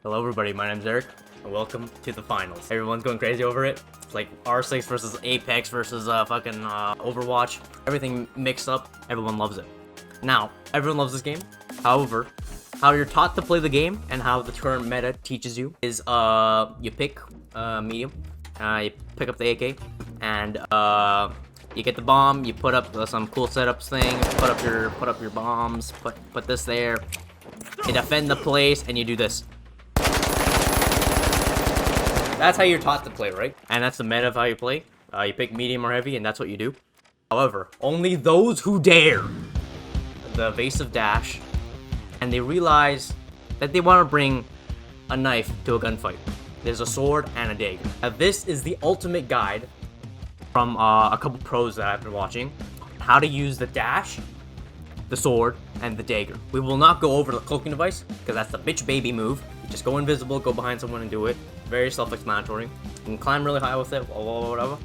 Hello everybody, my name's Eric, and welcome to the finals. Everyone's going crazy over it. It's like R6 versus Apex versus fucking Overwatch. Everything mixed up, everyone loves it. Now, everyone loves this game. However, how you're taught to play the game and how the current meta teaches you is you pick medium, you pick up the AK, and you get the bomb, you put up some cool setups things, put up your bombs, put this there, you defend the place, and you do this. That's how you're taught to play, right? And that's the meta of how you play. You pick medium or heavy, and that's what you do. However, only those who dare the evasive dash, and they realize that they want to bring a knife to a gunfight. There's a sword and a dagger. Now, this is the ultimate guide from a couple pros that I've been watching. How to use the dash, the sword, and the dagger. We will not go over the cloaking device, because that's the bitch baby move. You just go invisible, go behind someone and do it. Very self-explanatory. You can climb really high with it, whatever.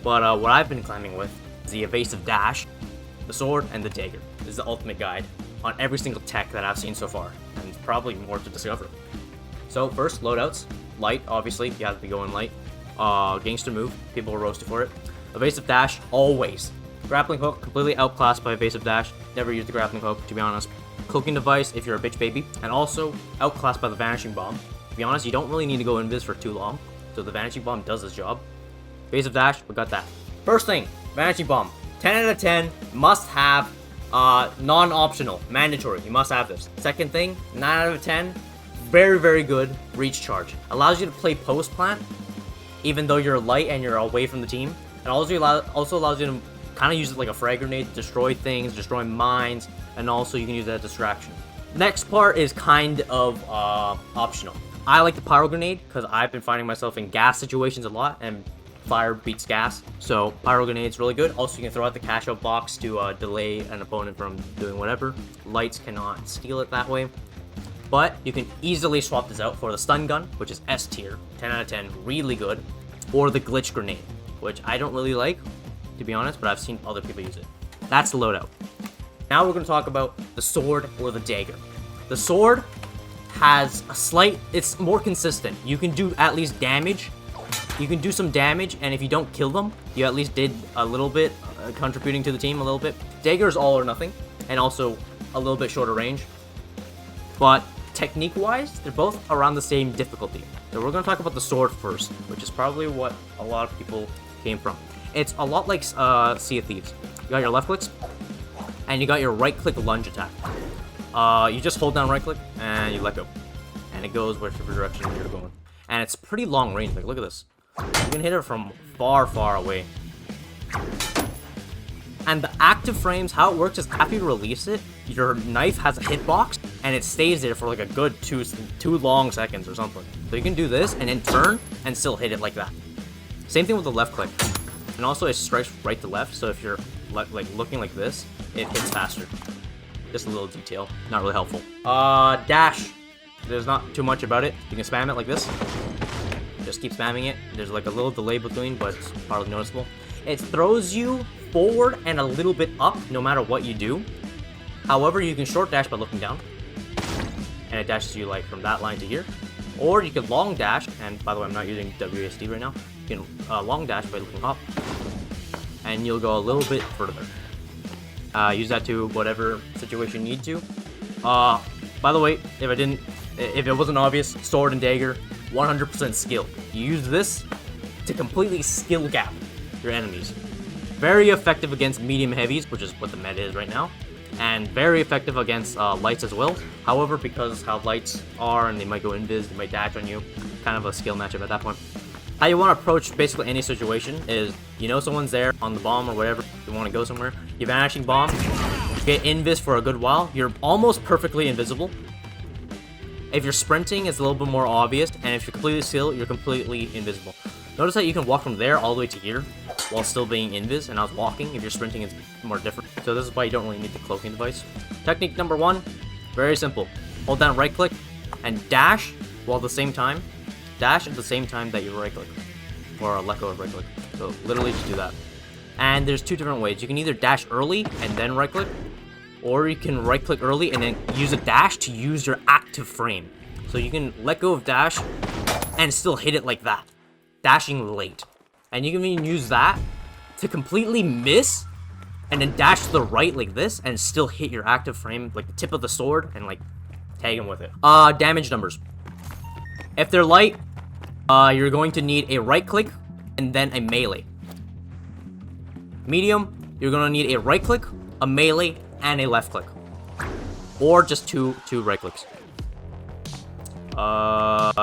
But what I've been climbing with is the evasive dash, the sword, and the dagger. This is the ultimate guide on every single tech that I've seen so far, and probably more to discover. So first, loadouts. Light, obviously, you have to be going light. Gangster move, people will roast you for it. Evasive dash, always. Grappling hook, completely outclassed by evasive dash. Never use the grappling hook, to be honest. Cloaking device, if you're a bitch baby. And also, outclassed by the vanishing bomb. To be honest, you don't really need to go invis for too long, so the vanishing bomb does its job. Evasive dash, we got that. First thing, vanishing bomb. 10 out of 10, must have, non-optional, mandatory, you must have this. Second thing, 9 out of 10, very, very good, reach charge. Allows you to play post plant, even though you're light and you're away from the team. And also allows you to kind of use it like a frag grenade to destroy things, destroy mines, and also you can use that as distraction. Next part is kind of optional. I like the pyro grenade because I've been finding myself in gas situations a lot, and fire beats gas. So pyro grenade's really good. Also, you can throw out the cash out box to delay an opponent from doing whatever. Lights cannot steal it that way. But you can easily swap this out for the stun gun, which is S tier, 10 out of 10, really good. Or the glitch grenade, which I don't really like, to be honest, but I've seen other people use it. That's the loadout. Now we're going to talk about the sword or the dagger. The sword has a slight, it's more consistent. You can do at least damage. You can do some damage, and if you don't kill them, you at least did a little bit, contributing to the team a little bit. Dagger is all or nothing, and also a little bit shorter range. But technique-wise, they're both around the same difficulty. So we're going to talk about the sword first, which is probably what a lot of people came from. It's a lot like Sea of Thieves. You got your left clicks, and you got your right click lunge attack. You just hold down right click, and you let go. And it goes whichever direction you're going. And it's pretty long range, like look at this. You can hit it from far, far away. And the active frames, how it works is after you release it, your knife has a hitbox, and it stays there for like a good two long seconds or something. So you can do this, and then turn, and still hit it like that. Same thing with the left click. And also it strikes right to left, so if you're like looking like this, it hits faster. Just a little detail, not really helpful. Dash. There's not too much about it. You can spam it like this. Just keep spamming it. There's like a little delay between, but it's hardly noticeable. It throws you forward and a little bit up, no matter what you do. However, you can short dash by looking down, and it dashes you like from that line to here. Or you can long dash, and by the way, I'm not using WASD right now. You can long dash by looking up, and you'll go a little bit further. Use that to whatever situation you need to. By the way, if it wasn't obvious, sword and dagger, 100% skill. You use this to completely skill gap your enemies. Very effective against medium heavies, which is what the meta is right now, and very effective against lights as well. However, because how lights are and they might go invis, they might dash on you, kind of a skill matchup at that point. How you want to approach basically any situation is, you know someone's there on the bomb or whatever, you want to go somewhere, you vanishing bomb, get invis for a good while, you're almost perfectly invisible. If you're sprinting, it's a little bit more obvious, and if you're completely still, you're completely invisible. Notice that you can walk from there all the way to here while still being invis, and I was walking. If you're sprinting, it's more different. So this is why you don't really need the cloaking device. Technique number 1, very simple. Hold down right click and dash while at the same time. Dash at the same time that you right click, or let go of right click. So literally just do that. And there's two different ways. You can either dash early and then right click, or you can right click early and then use a dash to use your active frame. So you can let go of dash and still hit it like that. Dashing late. And you can even use that to completely miss and then dash to the right like this and still hit your active frame, like the tip of the sword, and like tag him with it. Damage numbers. If they're light, you're going to need a right click and then a melee. Medium, you're gonna need a right click, a melee, and a left click. Or just two right clicks.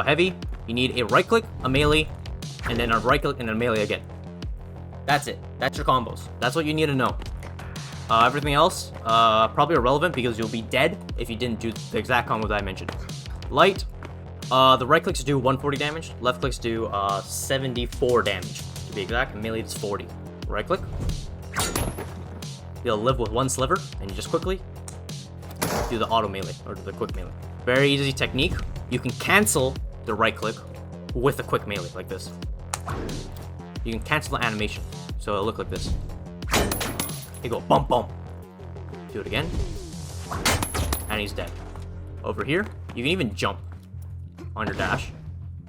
Heavy, you need a right click, a melee, and then a right click and a melee again. That's it. That's your combos. That's what you need to know. Everything else, probably irrelevant because you'll be dead if you didn't do the exact combo that I mentioned. Light, the right clicks do 140 damage, left clicks do 74 damage to be exact, and melee is 40. Right click. You'll live with one sliver, and you just quickly do the auto melee, or the quick melee. Very easy technique. You can cancel the right click with a quick melee, like this. You can cancel the animation, so it'll look like this. You go bump bump. Do it again. And he's dead. Over here, you can even jump on your dash.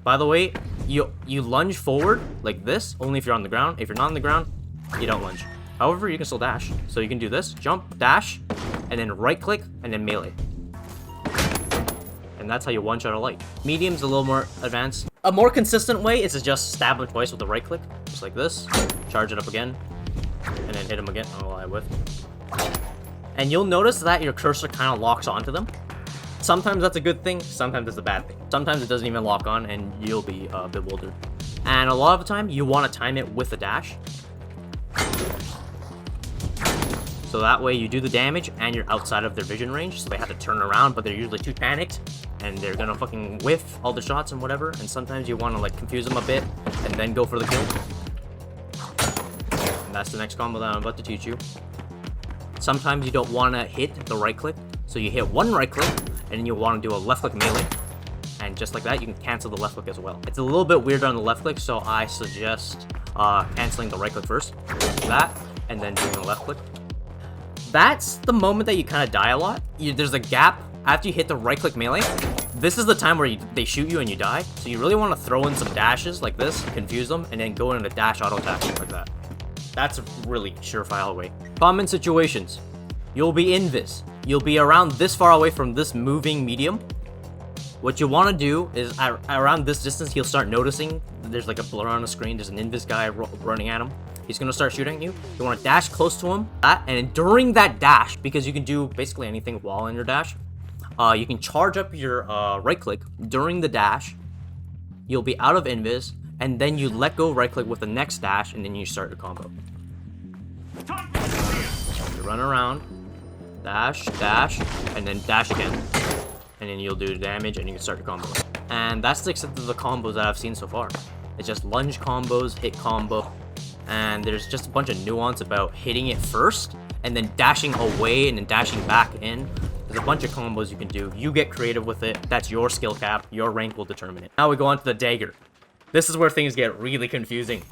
By the way, you lunge forward like this, only if you're on the ground. If you're not on the ground, you don't lunge. However, you can still dash. So you can do this, jump, dash, and then right click, and then melee. And that's how you one-shot a light. Medium's a little more advanced. A more consistent way is to just stab him twice with the right click, just like this. Charge it up again, and then hit him again. Oh, I whiffed. And you'll notice that your cursor kind of locks onto them. Sometimes that's a good thing, sometimes it's a bad thing. Sometimes it doesn't even lock on, and you'll be bewildered. And a lot of the time, you want to time it with a dash. So that way you do the damage and you're outside of their vision range, so they have to turn around, but they're usually too panicked and they're gonna fucking whiff all the shots and whatever. And sometimes you want to like confuse them a bit and then go for the kill. And that's the next combo that I'm about to teach you. Sometimes you don't want to hit the right click, so you hit one right click and then you want to do a left click melee. And just like that, you can cancel the left click as well. It's a little bit weird on the left click, so I suggest canceling the right click first, that, and then doing the left click. That's the moment that you kind of die a lot. There's a gap after you hit the right click melee. This is the time where they shoot you and you die. So you really want to throw in some dashes like this, confuse them, and then go in a dash auto attack like that. That's a really surefire way. Common situations. You'll be invis. You'll be around this far away from this moving medium. What you want to do is around this distance, he'll start noticing there's like a blur on the screen. There's an invis guy running at him. He's going to start shooting at you. You want to dash close to him. And during that dash, because you can do basically anything while in your dash, you can charge up your right click during the dash. You'll be out of invis. And then you let go right click with the next dash. And then you start your combo. You run around. Dash, dash, and then dash again. And then you'll do damage and you can start your combo. And that's the extent of the combos that I've seen so far. It's just lunge combos, hit combo. And there's just a bunch of nuance about hitting it first and then dashing away and then dashing back in. There's a bunch of combos you can do. You get creative with it. That's your skill cap. Your rank will determine it. Now we go on to the Dagger. This is where things get really confusing.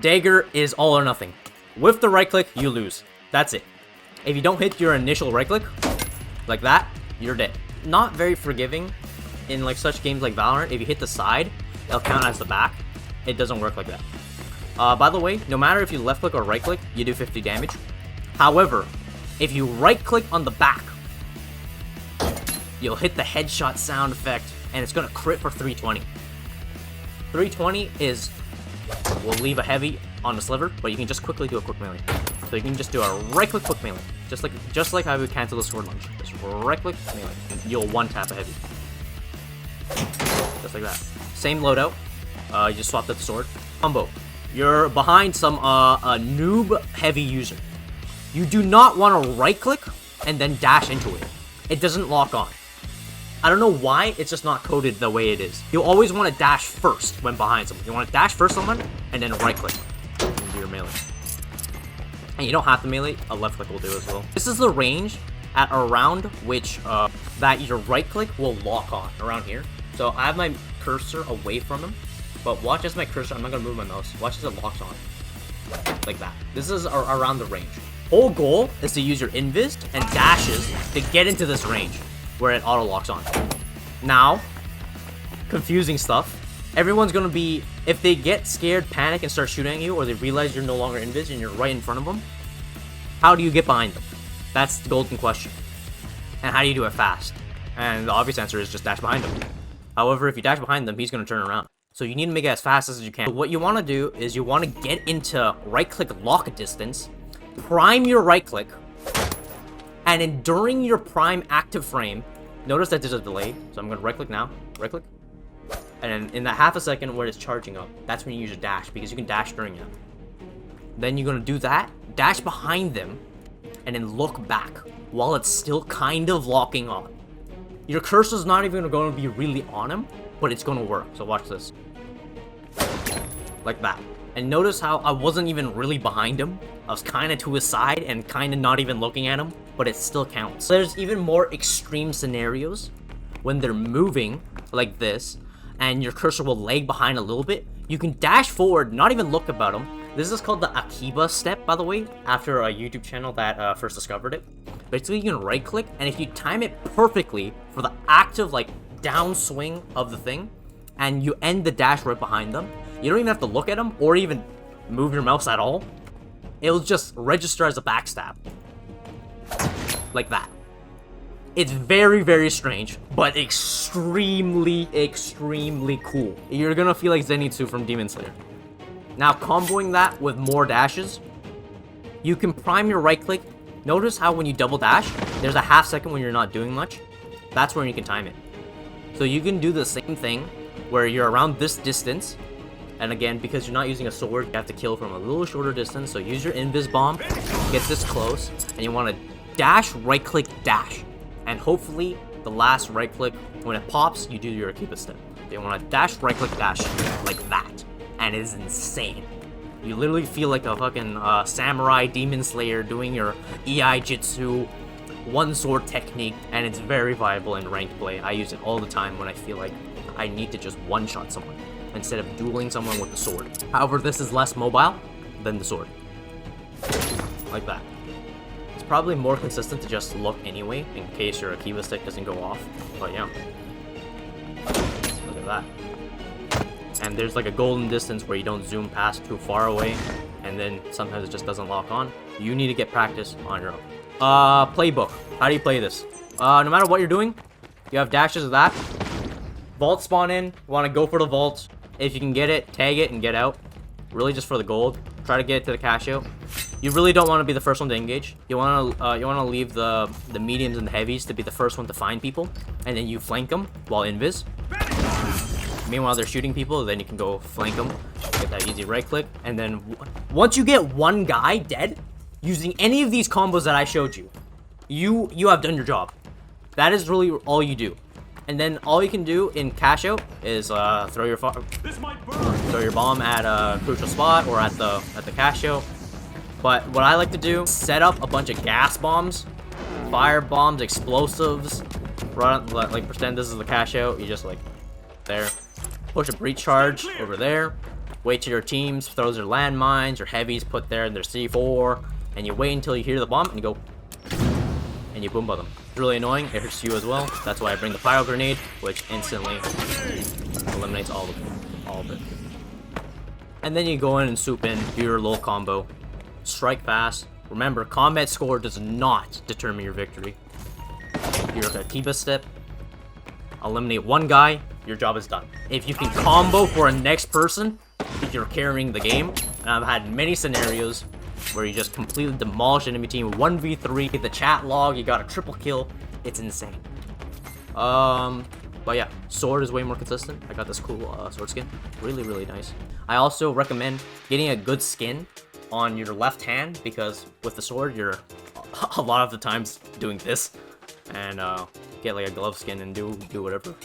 Dagger is all or nothing. With the right click, you lose. That's it. If you don't hit your initial right click, like that, you're dead. Not very forgiving in like such games like Valorant. If you hit the side, it'll count as the back. It doesn't work like that. By the way, no matter if you left click or right click, you do 50 damage. However, if you right click on the back, you'll hit the headshot sound effect and it's gonna crit for 320. 320 is, we'll leave a heavy on the sliver, but you can just quickly do a quick melee. So you can just do a right click quick melee, just like how we cancel the sword lunge. Just right click melee, and you'll one tap a heavy, just like that. Same loadout. You just swapped out the sword. Combo. You're behind some a noob heavy user. You do not want to right click and then dash into it. It doesn't lock on. I don't know why, it's just not coded the way it is. You always want to dash first when behind someone. You want to dash first someone and then right click and do your melee. And you don't have to melee, a left click will do as well. This is the range at around which that your right click will lock on, around here. So I have my cursor away from him, but watch as my cursor, I'm not gonna move my mouse, watch as it locks on. Like that. This is around the range. Whole goal is to use your invis and dashes to get into this range where it auto locks on. Now, confusing stuff. Everyone's gonna be, if they get scared, panic, and start shooting at you, or they realize you're no longer invis and you're right in front of them, how do you get behind them? That's the golden question. And how do you do it fast? And the obvious answer is just dash behind them. However, if you dash behind them, he's gonna turn around. So you need to make it as fast as you can. So what you want to do is you want to get into right-click lock distance, prime your right-click, and then during your prime active frame, notice that there's a delay. So I'm gonna right-click now, right-click. And then in that half a second where it's charging up, that's when you use your dash, because you can dash during it. Then you're gonna do that, dash behind them, and then look back while it's still kind of locking on. Your cursor's not even gonna be really on him, but it's gonna work. So watch this. Like that. And notice how I wasn't even really behind him. I was kind of to his side and kind of not even looking at him, but it still counts. There's even more extreme scenarios when they're moving like this, and your cursor will lag behind a little bit. You can dash forward, not even look about them. This is called the Akiba step, by the way, after a YouTube channel that first discovered it. Basically, you can right click, and if you time it perfectly for the active like downswing of the thing, and you end the dash right behind them, you don't even have to look at them or even move your mouse at all. It'll just register as a backstab. Like that. It's very, very strange, but extremely, extremely cool. You're gonna feel like Zenitsu from Demon Slayer. Now, comboing that with more dashes, you can prime your right click. Notice how when you double dash, there's a half second when you're not doing much. That's where you can time it. So you can do the same thing where you're around this distance. And again, because you're not using a sword, you have to kill from a little shorter distance. So use your invis bomb, get this close, and you want to dash, right click, dash. And hopefully, the last right click, when it pops, you do your Akiba step. You want to dash, right click, dash, like that. And it is insane. You literally feel like a fucking samurai demon slayer doing your EI Jitsu one sword technique, and it's very viable in ranked play. I use it all the time when I feel like I need to just one-shot someone instead of dueling someone with the sword. However, this is less mobile than the sword. Like that. It's probably more consistent to just look anyway, in case your Akiba stick doesn't go off. But yeah. Look at that. And there's like a golden distance where you don't zoom past too far away, and then sometimes it just doesn't lock on. You need to get practice on your own. Playbook. How do you play this? No matter what you're doing, you have dashes of that. Vault spawn in, you want to go for the vault. If you can get it, tag it and get out. Really just for the gold. Try to get it to the cash out. You really don't want to be the first one to engage. You want to leave the mediums and the heavies to be the first one to find people, and then you flank them while invis. Meanwhile, they're shooting people, then you can go flank them. Get that easy right click, and then once you get one guy dead, using any of these combos that I showed you, you have done your job. That is really all you do. And then all you can do in cash out is throw your bomb at a crucial spot or at the cash out. But what I like to do, set up a bunch of gas bombs, fire bombs, explosives. Run, like pretend this is the cash out. You just like there, push a breach charge over there. Wait till your teams throws their landmines, your heavies put there in their C4, and you wait until you hear the bomb and you go, and you boom them. It's really annoying. It hurts you as well. That's why I bring the pyro grenade, which instantly eliminates all of it. And then you go in and swoop in, do your little combo, strike fast. Remember, combat score does not determine your victory. Your Akiba step, eliminate one guy, your job is done. If you can combo for a next person, you're carrying the game. And I've had many scenarios where you just completely demolish enemy team 1v3, the chat log, you got a triple kill. It's insane. But yeah, sword is way more consistent. I got this cool sword skin. Really, really nice. I also recommend getting a good skin on your left hand, because with the sword, you're a lot of the times doing this. And get like a glove skin and do whatever.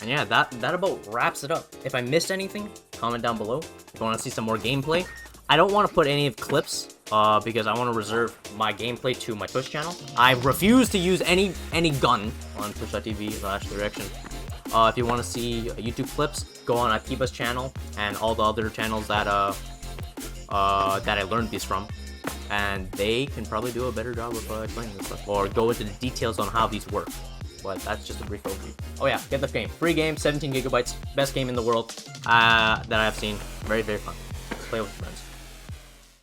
And yeah, that about wraps it up. If I missed anything, comment down below. If you want to see some more gameplay. I don't want to put any of clips because I want to reserve my gameplay to my Twitch channel. I refuse to use any gun on twitch.tv/direction. If you want to see YouTube clips, go on Akiba's channel and all the other channels that I learned these from, and they can probably do a better job of explaining this stuff, or go into the details on how these work. but that's just a brief overview. Oh yeah, get the game. Free game, 17 gigabytes, best game in the world that I have seen. Very, very fun. Let's play with friends.